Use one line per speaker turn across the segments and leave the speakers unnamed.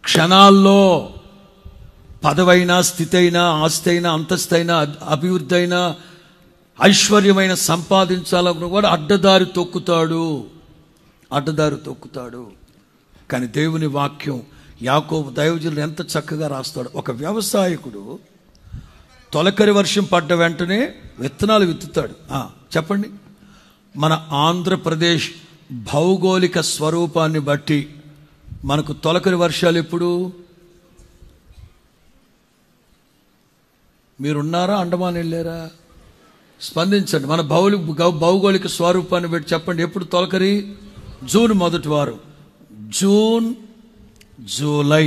క్షణాల్లో పదవైనా, స్థితి అయినా, ఆస్తి అయినా, అంతస్తైనా, అభివృద్ధి అయినా, ఐశ్వర్యమైన సంపాదించాలనుకున్న వాడు అడ్డదారి తొక్కుతాడు. కానీ దేవుని వాక్యం యాకోబు దైవజనులు ఎంత చక్కగా రాస్తాడు. ఒక వ్యవసాయకుడు తొలకరి వర్షం పడ్డ వెంటనే విత్తనాలు విత్తుతాడు. చెప్పండి, మన ఆంధ్రప్రదేశ్ భౌగోళిక స్వరూపాన్ని బట్టి మనకు తొలకరి వర్షాలు ఎప్పుడు? మీరున్నారా? అండమాన్ వెళ్ళారా? స్పందించండి. మన భౌగోళిక స్వరూపాన్ని బట్టి చెప్పండి, ఎప్పుడు తొలకరి? జూన్ మొదటి వారం. జూన్, జూలై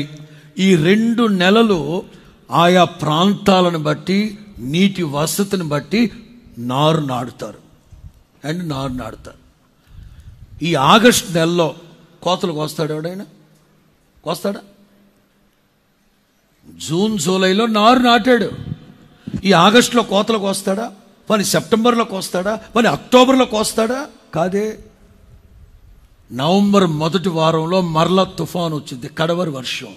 ఈ 2 నెలలు ఆయా ప్రాంతాలను బట్టి, నీటి వసతిని బట్టి నారు నాటుతారు. ఈ ఆగస్టు నెలలో కోతలు కోస్తాడు ఎవడైనా? కోస్తాడా? జూన్, జూలైలో నారు నాటాడు. ఈ ఆగస్టులో కోతలు కోస్తాడా? పని సెప్టెంబర్లో కోస్తాడా? పని అక్టోబర్లో కోస్తాడా? కాదే. నవంబర్ మొదటి వారంలో మరలా తుఫాను వచ్చింది, కడవరి వర్షం.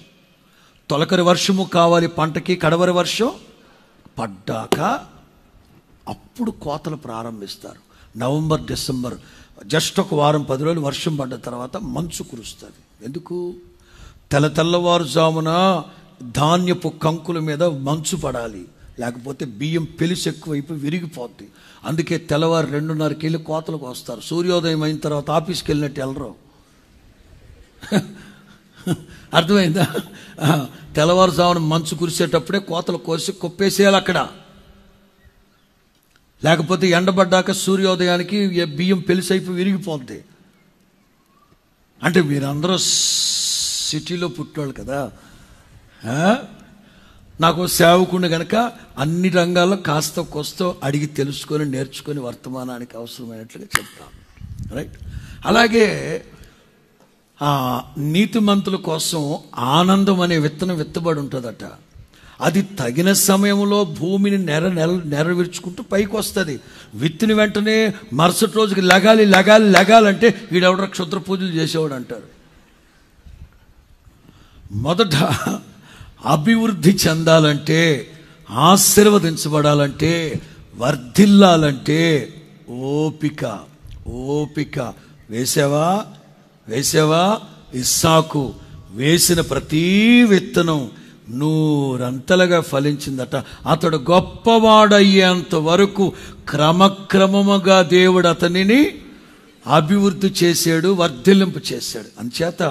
తొలకరి వర్షము కావాలి పంటకి, కడవరి వర్షం పడ్డాక అప్పుడు కోతలు ప్రారంభిస్తారు. నవంబర్, డిసెంబర్ జస్ట్ ఒక వారం 10 రోజులు వర్షం పడ్డ తర్వాత మంచు కురుస్తుంది. ఎందుకు? తెల్లవారుజామున ధాన్యపు కంకుల మీద మంచు పడాలి, లేకపోతే బియ్యం పెలిసి ఎక్కువైపు విరిగిపోద్ది. అందుకే తెల్లవారు 2:30కి వెళ్ళి కోతలకు వస్తారు. సూర్యోదయం అయిన తర్వాత ఆఫీస్కి వెళ్ళినట్టు వెళ్ళరు. అర్థమైందా? తెల్లవారుజామున మంచు కురిసేటప్పుడే కోతలు కోసి కొప్పేసేయాలి అక్కడ. లేకపోతే ఎండబడ్డాక సూర్యోదయానికి బియ్యం పెలిసైపు విరిగిపోద్ది. అంటే మీరందరూ సిటీలో పుట్టినోళ్ళు కదా. నాకు సేవకుని కనుక అన్ని రంగాల్లో కాస్త కోస్తో అడిగి తెలుసుకొని నేర్చుకొని వర్తమానానికి అవసరమైనట్లుగా చెప్తాను. రైట్. అలాగే నీతిమంతుల కోసం ఆనందం అనే విత్తనం విత్తబడి ఉంటుందట. అది తగిన సమయంలో భూమిని నెరవేర్చుకుంటూ పైకి వస్తుంది. విత్తిన వెంటనే మరుసటి రోజుకి లగాలంటే వీడెవడ క్షుద్ర పూజలు చేసేవాడు అంటారు. మొదట అభివృద్ధి చెందాలంటే, ఆశీర్వదించబడాలంటే, వర్ధిల్లాలంటే ఓపిక. వేసావా? ఇస్సాకు వేసిన ప్రతి విత్తనం 100 ఫలించిందట. అతడు గొప్పవాడయ్యేంత వరకు క్రమక్రమముగా దేవుడు అతనిని అభివృద్ధి చేశాడు, వర్ధిల్లింపు చేశాడు. అంచేత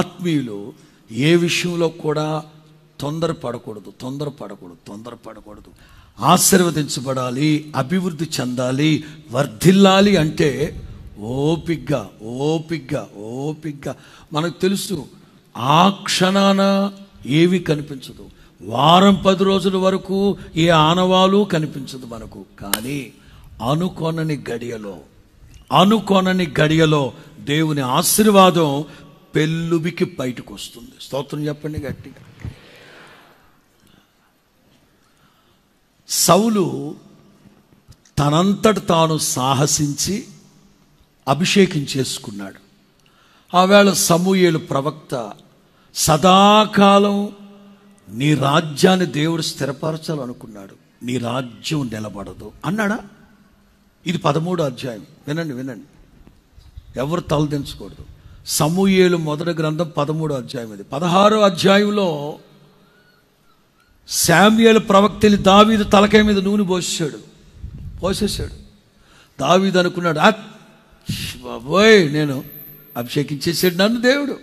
ఆత్మీయులు ఏ విషయంలో కూడా తొందరపడకూడదు. ఆశీర్వదించబడాలి, అభివృద్ధి చెందాలి, వర్ధిల్లాలి అంటే ఓపిగ్గా. మనకు తెలుసు, ఆ క్షణాన ఏవి కనిపించదు. వారం 10 రోజుల వరకు ఏ ఆనవాలు కనిపించదు మనకు. కానీ అనుకోనని గడియలో దేవుని ఆశీర్వాదం పెళ్ళుబికి బయటకు వస్తుంది. స్తోత్రం చెప్పండి గట్టిగా. సౌలు తనంతట తాను సాహసించి అభిషేకించేసుకున్నాడు. ఆవేళ సమూయేలు ప్రవక్త సదాకాలం నీ రాజ్యాన్ని దేవుడు స్థిరపరచాలనుకున్నాడు, నీ రాజ్యం నిలబడదు అన్నాడా? ఇది 13వ అధ్యాయం. వినండి, ఎవరు తలదించకూడదు. సమూయేలు మొదటి గ్రంథం 13వ అధ్యాయం. ఇది 16వ అధ్యాయంలో శామ్యూయేలు ప్రవక్తని దావీదు తలకాయ మీద నూనె పోసేశాడు. దావీదు అనుకున్నాడు, బాబోయ్ నేను అభిషేకించేసాడు నన్ను దేవుడు,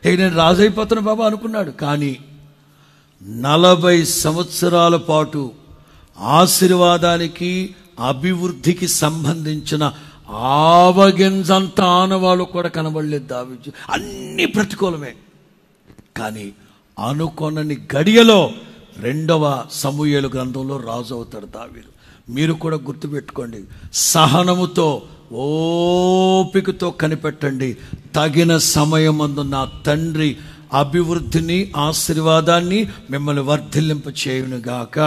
నేను రాజు అయిపోతాను బాబా అనుకున్నాడు. కానీ 40 సంవత్సరాల పాటు ఆశీర్వాదానికి, అభివృద్ధికి సంబంధించిన ఆవగింజంత ఆనవాళ్ళు కూడా కనబడలేదు దావీదు. అన్ని ప్రతికూలమే. కానీ అనుకొనని గడియలో 2వ సమూయేలు గ్రంథంలో రాజు అవుతాడు దావీదు. మీరు కూడా గుర్తుపెట్టుకోండి, సహనముతో ఓపికతో కనిపెట్టండి. తగిన సమయమందు నా తండ్రి అభివృద్ధిని, ఆశీర్వాదాన్ని మిమ్మల్ని వర్ధిల్లింప చేయునుగాక.